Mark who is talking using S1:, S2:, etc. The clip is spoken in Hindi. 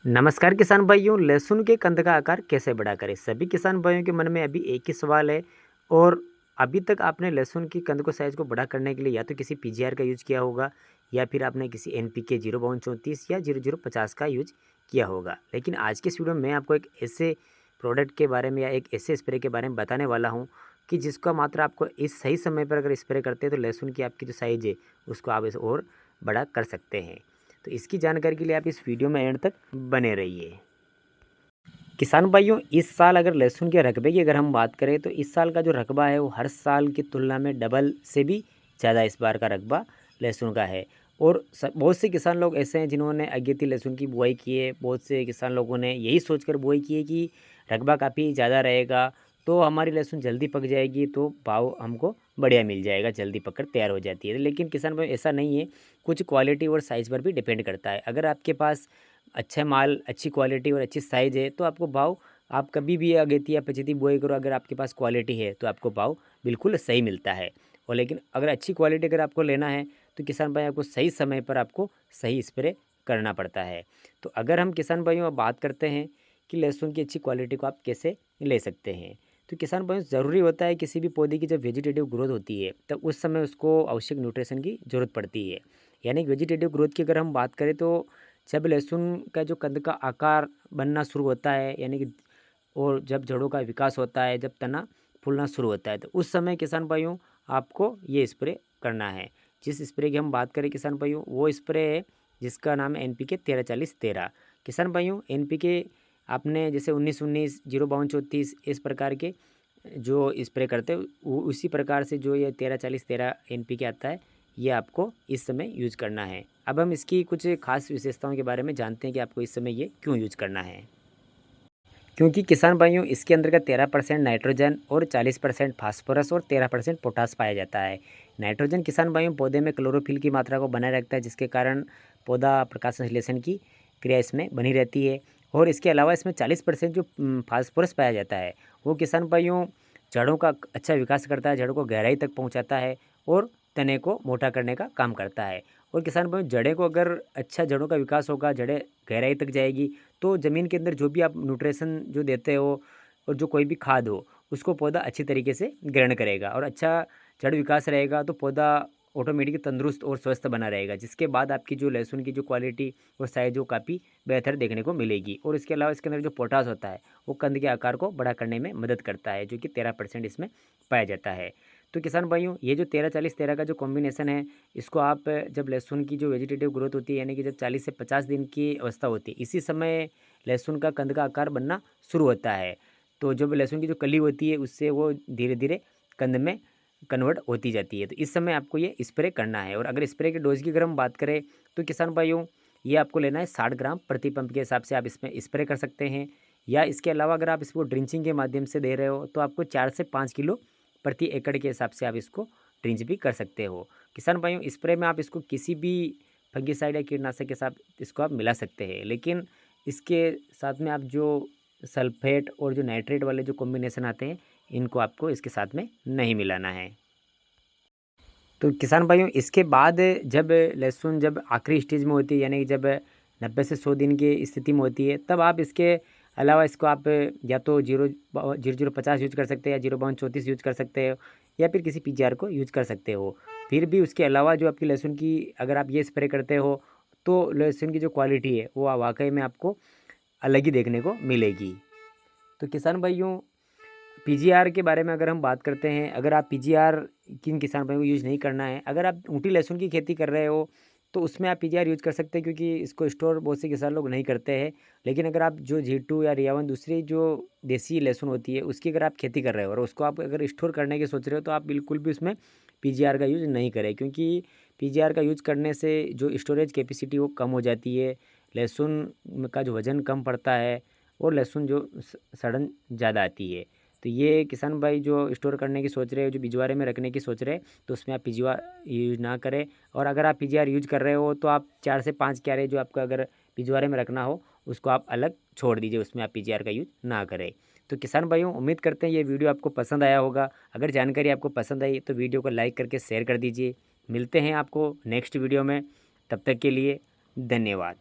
S1: नमस्कार किसान भाइयों, लहसुन के कंद का आकार कैसे बड़ा करें? सभी किसान भाइयों के मन में अभी एक ही सवाल है। और अभी तक आपने लहसुन की कंद को साइज़ को बड़ा करने के लिए या तो किसी पीजीआर का यूज़ किया होगा या फिर आपने किसी एनपीके 0:34 या 0050 का यूज किया होगा। लेकिन आज के इस वीडियो में मैं आपको एक ऐसे प्रोडक्ट के बारे में या एक ऐसे स्प्रे के बारे में बताने वाला हूँ कि जिसका मात्र आपको इस सही समय पर अगर स्प्रे करते हैं तो लहसुन की आपकी जो साइज़ है उसको आप इस और बड़ा कर सकते हैं। तो इसकी जानकारी के लिए आप इस वीडियो में एंड तक बने रहिए। किसान भाइयों, इस साल अगर लहसुन के रकबे की अगर हम बात करें तो इस साल का जो रकबा है वो हर साल की तुलना में डबल से भी ज़्यादा इस बार का रकबा लहसुन का है। और बहुत से किसान लोग ऐसे हैं जिन्होंने अगेती लहसुन की बुआई की है। बहुत से किसान लोगों ने यही सोचकर बुआई की है कि रकबा काफ़ी ज़्यादा रहेगा तो हमारी लहसुन जल्दी पक जाएगी, तो भाव हमको बढ़िया मिल जाएगा, जल्दी पककर तैयार हो जाती है। लेकिन किसान भाई ऐसा नहीं है, कुछ क्वालिटी और साइज़ पर भी डिपेंड करता है। अगर आपके पास अच्छा माल, अच्छी क्वालिटी और अच्छी साइज़ है तो आपको भाव, आप कभी भी अगेती या पछेती बुआई करो, अगर आपके पास क्वालिटी है तो आपको भाव बिल्कुल सही मिलता है। और लेकिन अगर अच्छी क्वालिटी अगर आपको लेना है तो किसान भाई आपको सही समय पर आपको सही स्प्रे करना पड़ता है। तो अगर हम किसान भाइयों अब बात करते हैं कि लहसुन की अच्छी क्वालिटी को आप कैसे ले सकते हैं, तो किसान भाइयों ज़रूरी होता है किसी भी पौधे की जब वेजिटेटिव ग्रोथ होती है तब उस समय उसको आवश्यक न्यूट्रिशन की ज़रूरत पड़ती है। यानी वेजिटेटिव ग्रोथ की अगर हम बात करें तो जब लहसुन का जो कंद का आकार बनना शुरू होता है, यानी कि और जब जड़ों का विकास होता है, जब तना फूलना शुरू होता है, तो उस समय किसान भाइयों आपको ये स्प्रे करना है। जिस स्प्रे की हम बात करें किसान भाइयों, वो स्प्रे है जिसका नाम है एनपीके 13-40-13। किसान भाइयों, एनपीके आपने जैसे 19-19, 0:52-34 इस प्रकार के जो स्प्रे करते हैं उसी प्रकार से जो ये 13-40-13 एनपीके आता है, ये आपको इस समय यूज करना है। अब हम इसकी कुछ खास विशेषताओं के बारे में जानते हैं कि आपको इस समय ये क्यों यूज करना है। क्योंकि किसान भाइयों, इसके अंदर का 13% नाइट्रोजन और 40% फास्फोरस और 13% पोटास पाया जाता है। नाइट्रोजन किसान भाइयों पौधे में क्लोरोफिल की मात्रा को बनाए रखता है, जिसके कारण पौधा प्रकाश संश्लेषण की क्रिया इसमें बनी रहती है। और इसके अलावा इसमें 40% जो फास्फोरस पाया जाता है वो किसान भाइयों जड़ों का अच्छा विकास करता है, जड़ों को गहराई तक पहुँचाता है और तने को मोटा करने का काम करता है। और किसान भाइयों, जड़ें को अगर अच्छा जड़ों का विकास होगा, जड़ें गहराई तक जाएगी तो ज़मीन के अंदर जो भी आप न्यूट्रिशन जो देते हो और जो कोई भी खाद हो उसको पौधा अच्छी तरीके से ग्रहण करेगा और अच्छा जड़ विकास रहेगा, तो पौधा ऑटोमेटिक तंदुरुस्त और स्वस्थ बना रहेगा, जिसके बाद आपकी जो लहसुन की जो क्वालिटी और साइज वो काफ़ी बेहतर देखने को मिलेगी। और इसके अलावा इसके अंदर जो पोटास होता है वो कंद के आकार को बड़ा करने में मदद करता है, जो कि 13% इसमें पाया जाता है। तो किसान भाइयों, ये जो 13-40-13 का जो कॉम्बिनेशन है, इसको आप जब लहसुन की जो वेजिटेटिव ग्रोथ होती है, यानी कि जब 40 से 50 दिन की अवस्था होती है, इसी समय लहसुन का कंद का आकार बनना शुरू होता है। तो जब लहसुन की जो कली होती है उससे वो धीरे धीरे कंद में कन्वर्ट होती जाती है। तो इस समय आपको ये स्प्रे करना है। और अगर स्प्रे के डोज की अगर हम बात करें तो किसान भाइयों, ये आपको लेना है 60 ग्राम प्रति पंप के हिसाब से आप इसमें स्प्रे कर सकते हैं। या इसके अलावा अगर आप इसको ड्रिंचिंग के माध्यम से दे रहे हो तो आपको 4 से 5 किलो प्रति एकड़ के हिसाब से आप इसको ड्रिंच भी कर सकते हो। किसान भाइयों, स्प्रे में आप इसको किसी भी फंगिसाइड या कीटनाशक के साथ इसको आप मिला सकते हैं, लेकिन इसके साथ में आप जो सल्फेट और जो नाइट्रेट वाले जो कॉम्बिनेशन आते हैं, इनको आपको इसके साथ में नहीं मिलाना है। तो किसान भाइयों, इसके बाद जब लहसुन जब आखिरी स्टेज में होती है, यानी कि जब 90 से 100 दिन की स्थिति में होती है, तब आप इसके अलावा इसको आप या तो 0050 यूज कर सकते हैं या 0:34 यूज कर सकते हो या फिर किसी पीजीआर को यूज कर सकते हो। फिर भी उसके अलावा जो आपकी लहसुन की अगर आप ये स्प्रे करते हो तो लहसुन की जो क्वालिटी है वो वाकई में आपको अलग ही देखने को मिलेगी। तो किसान भाइयों, पीजीआर के बारे में अगर हम बात करते हैं, अगर आप पीजीआर किन किसान भाइयों को यूज़ नहीं करना है, अगर आप ऊँटी लहसुन की खेती कर रहे हो तो उसमें आप पीजीआर यूज़ कर सकते हैं, क्योंकि इसको स्टोर बहुत से किसान लोग नहीं करते हैं। लेकिन अगर आप जो जीटू या रियावन दूसरी जो देसी लहसुन होती है उसकी अगर आप खेती कर रहे हो और उसको आप अगर स्टोर करने की सोच रहे हो तो आप बिल्कुल भी उसमें पीजीआर का यूज़ नहीं करें, क्योंकि पीजीआर का यूज़ करने से जो स्टोरेज कैपेसिटी वो कम हो जाती है, लहसुन का जो वज़न कम पड़ता है और लहसुन जो सड़न ज़्यादा आती है। तो ये किसान भाई जो स्टोर करने की सोच रहे हो, जो बिजवारे में रखने की सोच रहे हैं, तो उसमें आप पीजीआर यूज ना करें। और अगर आप पीजीआर यूज कर रहे हो तो आप 4 से 5 क्यारे जो आपका अगर पिछवाड़े में रखना हो उसको आप अलग छोड़ दीजिए, उसमें आप पीजीआर का यूज ना करें। तो किसान भाइयों, उम्मीद करते हैं ये वीडियो आपको पसंद आया होगा। अगर जानकारी आपको पसंद आई तो वीडियो को लाइक करके शेयर कर दीजिए। मिलते हैं आपको नेक्स्ट वीडियो में, तब तक के लिए धन्यवाद।